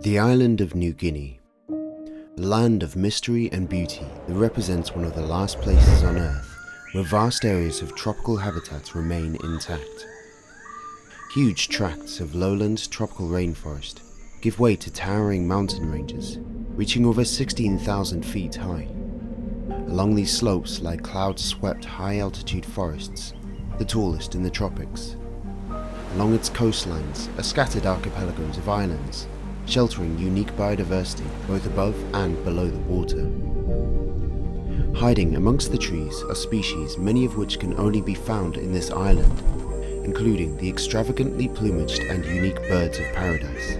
The island of New Guinea, a land of mystery and beauty that represents one of the last places on Earth where vast areas of tropical habitats remain intact. Huge tracts of lowland tropical rainforest give way to towering mountain ranges, reaching over 16,000 feet high. Along these slopes lie cloud-swept high-altitude forests, the tallest in the tropics. Along its coastlines are scattered archipelagos of islands, sheltering unique biodiversity both above and below the water. Hiding amongst the trees are species many of which can only be found in this island, including the extravagantly plumaged and unique birds of paradise.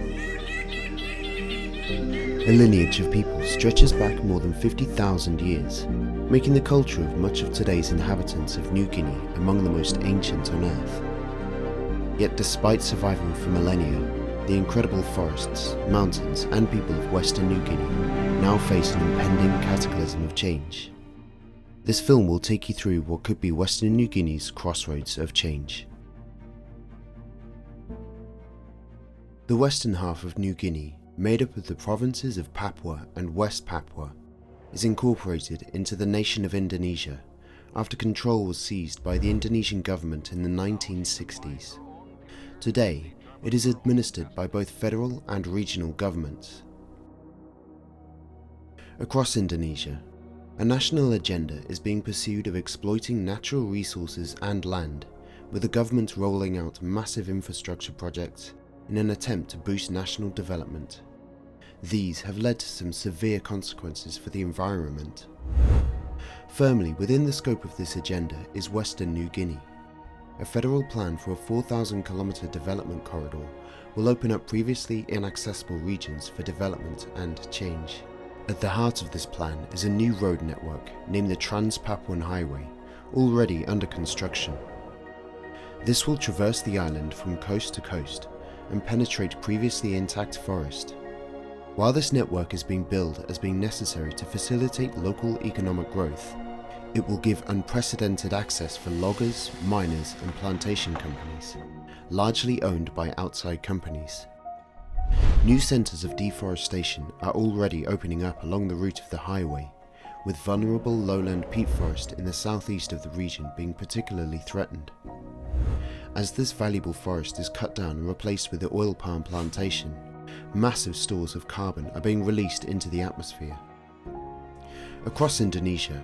A lineage of people stretches back more than 50,000 years, making the culture of much of today's inhabitants of New Guinea among the most ancient on Earth. Yet despite surviving for millennia, the incredible forests, mountains and people of Western New Guinea now face an impending cataclysm of change. This film will take you through what could be Western New Guinea's crossroads of change. The western half of New Guinea, made up of the provinces of Papua and West Papua, is incorporated into the nation of Indonesia after control was seized by the Indonesian government in the 1960s. Today, it is administered by both federal and regional governments. Across Indonesia, a national agenda is being pursued of exploiting natural resources and land, with the government rolling out massive infrastructure projects in an attempt to boost national development. These have led to some severe consequences for the environment. Firmly within the scope of this agenda is Western New Guinea. A federal plan for a 4,000-kilometre development corridor will open up previously inaccessible regions for development and change. At the heart of this plan is a new road network named the Trans-Papuan Highway, already under construction. This will traverse the island from coast to coast and penetrate previously intact forest. While this network is being billed as being necessary to facilitate local economic growth, it will give unprecedented access for loggers, miners and plantation companies, largely owned by outside companies. New centres of deforestation are already opening up along the route of the highway, with vulnerable lowland peat forest in the southeast of the region being particularly threatened. As this valuable forest is cut down and replaced with the oil palm plantation, massive stores of carbon are being released into the atmosphere. Across Indonesia,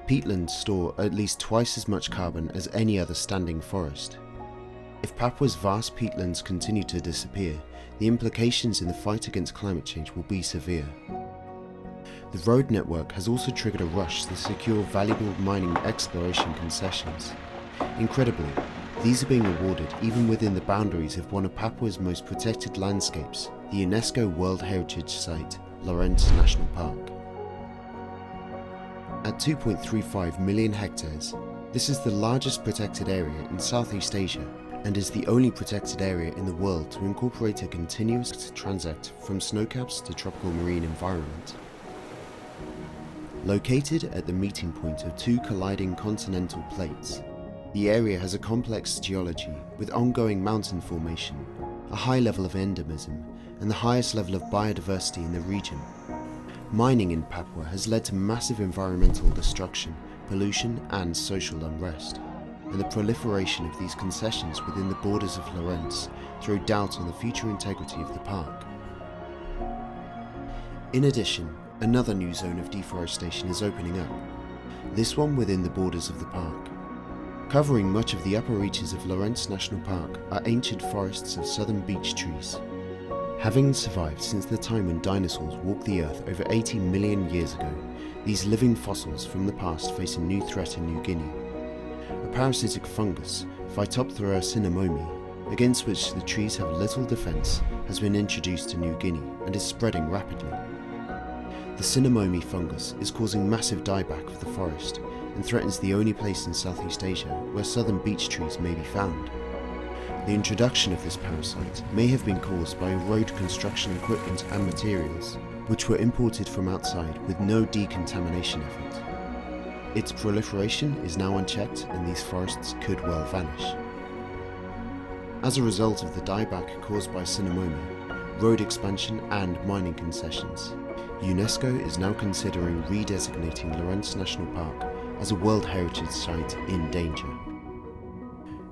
peatlands store at least twice as much carbon as any other standing forest. If Papua's vast peatlands continue to disappear, the implications in the fight against climate change will be severe. The road network has also triggered a rush to secure valuable mining exploration concessions. Incredibly, these are being awarded even within the boundaries of one of Papua's most protected landscapes, the UNESCO World Heritage Site, Lorentz National Park. At 2.35 million hectares, this is the largest protected area in Southeast Asia and is the only protected area in the world to incorporate a continuous transit from snowcaps to tropical marine environment. Located at the meeting point of two colliding continental plates, the area has a complex geology with ongoing mountain formation, a high level of endemism, and the highest level of biodiversity in the region. Mining in Papua has led to massive environmental destruction, pollution, and social unrest, and the proliferation of these concessions within the borders of Lorentz throw doubt on the future integrity of the park. In addition, another new zone of deforestation is opening up, this one within the borders of the park. Covering much of the upper reaches of Lorentz National Park are ancient forests of southern beech trees. Having survived since the time when dinosaurs walked the earth over 80 million years ago, these living fossils from the past face a new threat in New Guinea. A parasitic fungus, Phytophthora cinnamomi, against which the trees have little defense, has been introduced to New Guinea and is spreading rapidly. The cinnamomi fungus is causing massive dieback of the forest and threatens the only place in Southeast Asia where southern beech trees may be found. The introduction of this parasite may have been caused by road construction equipment and materials, which were imported from outside with no decontamination effort. Its proliferation is now unchecked and these forests could well vanish. As a result of the dieback caused by cinnamomi, road expansion and mining concessions, UNESCO is now considering redesignating Lorentz National Park as a World Heritage Site in danger.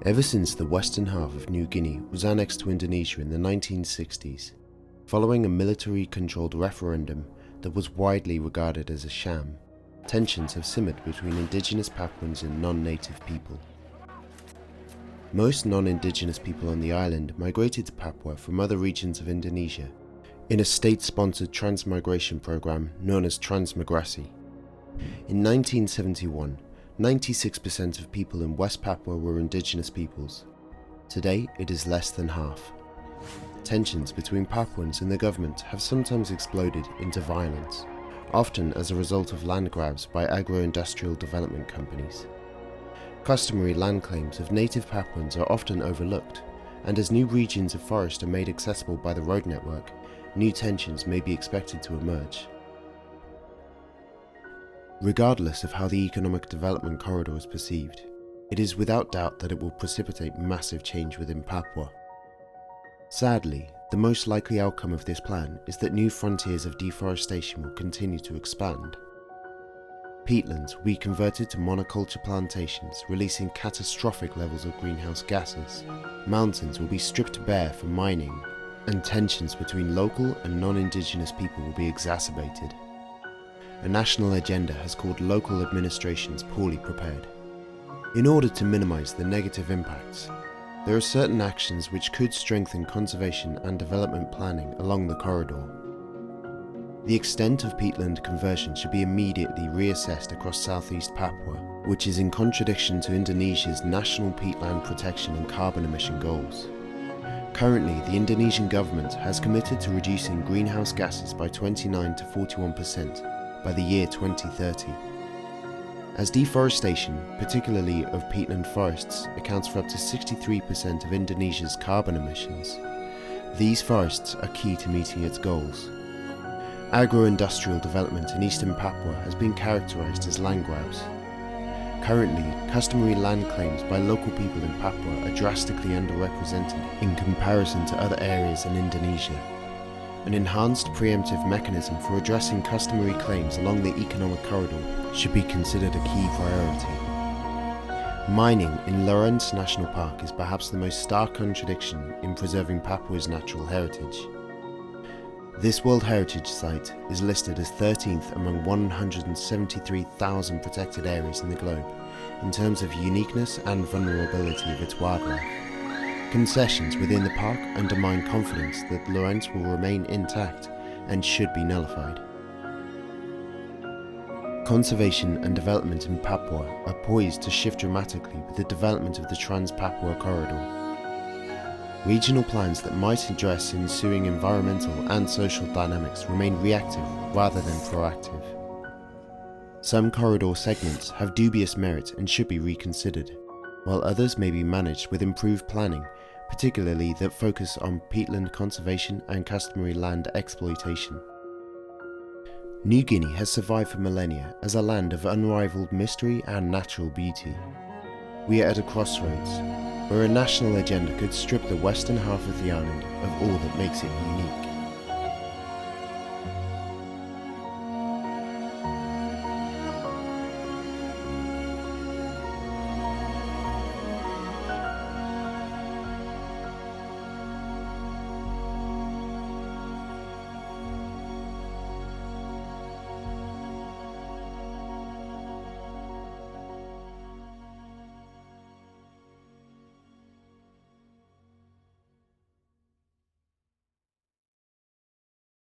Ever since the western half of New Guinea was annexed to Indonesia in the 1960s, following a military-controlled referendum that was widely regarded as a sham, tensions have simmered between indigenous Papuans and non-native people. Most non-indigenous people on the island migrated to Papua from other regions of Indonesia in a state-sponsored transmigration program known as Transmigrasi. In 1971, 96% of people in West Papua were indigenous peoples. Today, it is less than half. Tensions between Papuans and the government have sometimes exploded into violence, often as a result of land grabs by agro-industrial development companies. Customary land claims of native Papuans are often overlooked, and as new regions of forest are made accessible by the road network, new tensions may be expected to emerge. Regardless of how the economic development corridor is perceived, it is without doubt that it will precipitate massive change within Papua. Sadly, the most likely outcome of this plan is that new frontiers of deforestation will continue to expand. Peatlands will be converted to monoculture plantations, releasing catastrophic levels of greenhouse gases. Mountains will be stripped bare for mining, and tensions between local and non-indigenous people will be exacerbated. A national agenda has called local administrations poorly prepared. In order to minimize the negative impacts, there are certain actions which could strengthen conservation and development planning along the corridor. The extent of peatland conversion should be immediately reassessed across southeast Papua, which is in contradiction to Indonesia's national peatland protection and carbon emission goals. Currently, the Indonesian government has committed to reducing greenhouse gases by 29 to 41% by the year 2030. As deforestation, particularly of peatland forests, accounts for up to 63% of Indonesia's carbon emissions, these forests are key to meeting its goals. Agro-industrial development in eastern Papua has been characterized as land grabs. Currently, customary land claims by local people in Papua are drastically underrepresented in comparison to other areas in Indonesia. An enhanced preemptive mechanism for addressing customary claims along the economic corridor should be considered a key priority. Mining in Lorentz National Park is perhaps the most stark contradiction in preserving Papua's natural heritage. This World Heritage Site is listed as 13th among 173,000 protected areas in the globe in terms of uniqueness and vulnerability of its wildlife. Concessions within the park undermine confidence that Lorentz will remain intact and should be nullified. Conservation and development in Papua are poised to shift dramatically with the development of the Trans-Papua Corridor. Regional plans that might address ensuing environmental and social dynamics remain reactive rather than proactive. Some corridor segments have dubious merit and should be reconsidered, while others may be managed with improved planning, particularly that focus on peatland conservation and customary land exploitation. New Guinea has survived for millennia as a land of unrivaled mystery and natural beauty. We are at a crossroads, where a national agenda could strip the western half of the island of all that makes it unique.